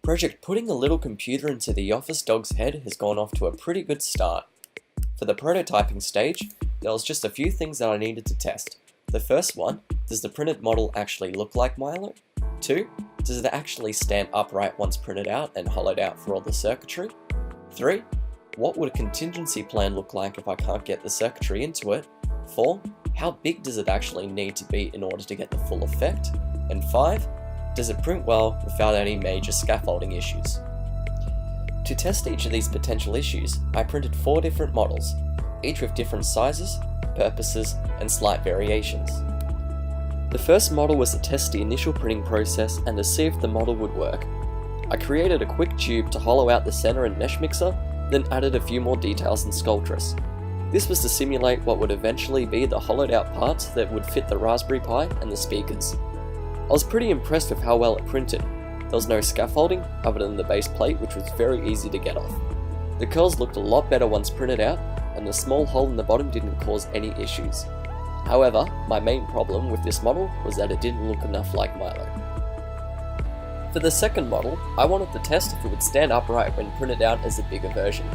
Project putting a little computer into the office dog's head has gone off to a pretty good start. For the prototyping stage, there was just a few things that I needed to test. The first one, does the printed model actually look like Milo? 2, does it actually stand upright once printed out and hollowed out for all the circuitry? 3, what would a contingency plan look like if I can't get the circuitry into it? 4, how big does it actually need to be in order to get the full effect? And 5, does it print well without any major scaffolding issues? To test each of these potential issues, I printed 4 different models, each with different sizes, purposes, and slight variations. The first model was to test the initial printing process and to see if the model would work. I created a quick tube to hollow out the center and mesh mixer, then added a few more details in Sculptress. This was to simulate what would eventually be the hollowed out parts that would fit the Raspberry Pi and the speakers. I was pretty impressed with how well it printed. There was no scaffolding other than the base plate, which was very easy to get off. The curls looked a lot better once printed out, and the small hole in the bottom didn't cause any issues. However, my main problem with this model was that it didn't look enough like Milo. For the second model, I wanted to test if it would stand upright when printed out as a bigger version.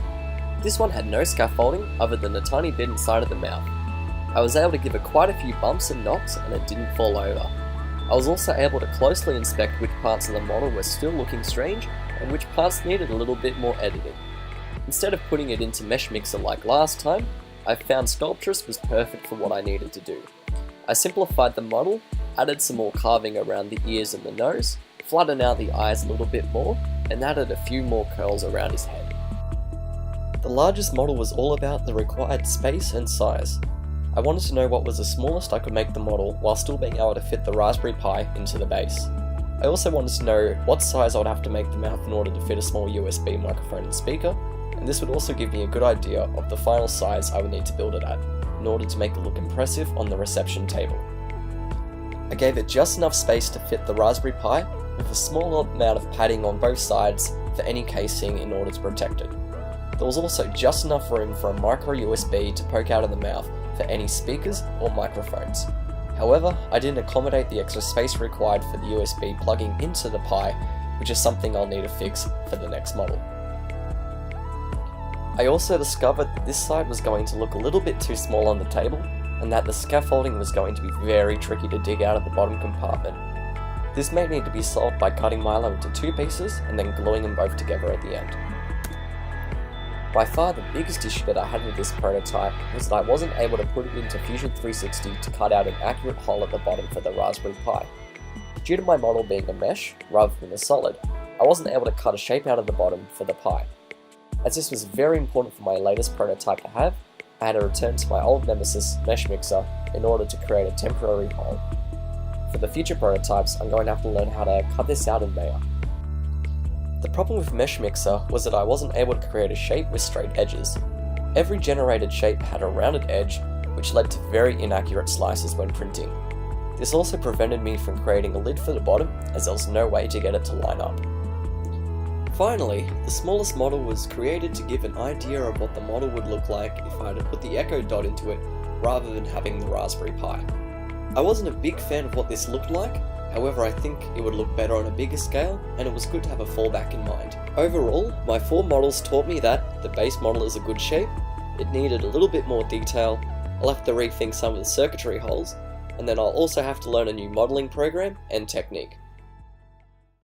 This one had no scaffolding other than a tiny bit inside of the mouth. I was able to give it quite a few bumps and knocks and it didn't fall over. I was also able to closely inspect which parts of the model were still looking strange and which parts needed a little bit more editing. Instead of putting it into Mesh Mixer like last time, I found Sculptress was perfect for what I needed to do. I simplified the model, added some more carving around the ears and the nose, flattened out the eyes a little bit more, and added a few more curls around his head. The largest model was all about the required space and size. I wanted to know what was the smallest I could make the model while still being able to fit the Raspberry Pi into the base. I also wanted to know what size I would have to make the mouth in order to fit a small USB microphone and speaker, and this would also give me a good idea of the final size I would need to build it at, in order to make it look impressive on the reception table. I gave it just enough space to fit the Raspberry Pi, with a small amount of padding on both sides for any casing in order to protect it. There was also just enough room for a micro USB to poke out of the mouth for any speakers or microphones. However, I didn't accommodate the extra space required for the USB plugging into the Pi, which is something I'll need to fix for the next model. I also discovered that this side was going to look a little bit too small on the table, and that the scaffolding was going to be very tricky to dig out of the bottom compartment. This may need to be solved by cutting Milo into 2 pieces and then gluing them both together at the end. By far the biggest issue that I had with this prototype was that I wasn't able to put it into Fusion 360 to cut out an accurate hole at the bottom for the Raspberry Pi. Due to my model being a mesh rather than a solid, I wasn't able to cut a shape out of the bottom for the Pi. As this was very important for my latest prototype to have, I had to return to my old nemesis Mesh Mixer in order to create a temporary hole. For the future prototypes, I'm going to have to learn how to cut this out in Maya. The problem with Mesh Mixer was that I wasn't able to create a shape with straight edges. Every generated shape had a rounded edge, which led to very inaccurate slices when printing. This also prevented me from creating a lid for the bottom, as there was no way to get it to line up. Finally, the smallest model was created to give an idea of what the model would look like if I had to put the Echo Dot into it rather than having the Raspberry Pi. I wasn't a big fan of what this looked like, however I think it would look better on a bigger scale, and it was good to have a fallback in mind. Overall, my 4 models taught me that the base model is a good shape, it needed a little bit more detail, I'll have to rethink some of the circuitry holes, and then I'll also have to learn a new modelling program and technique.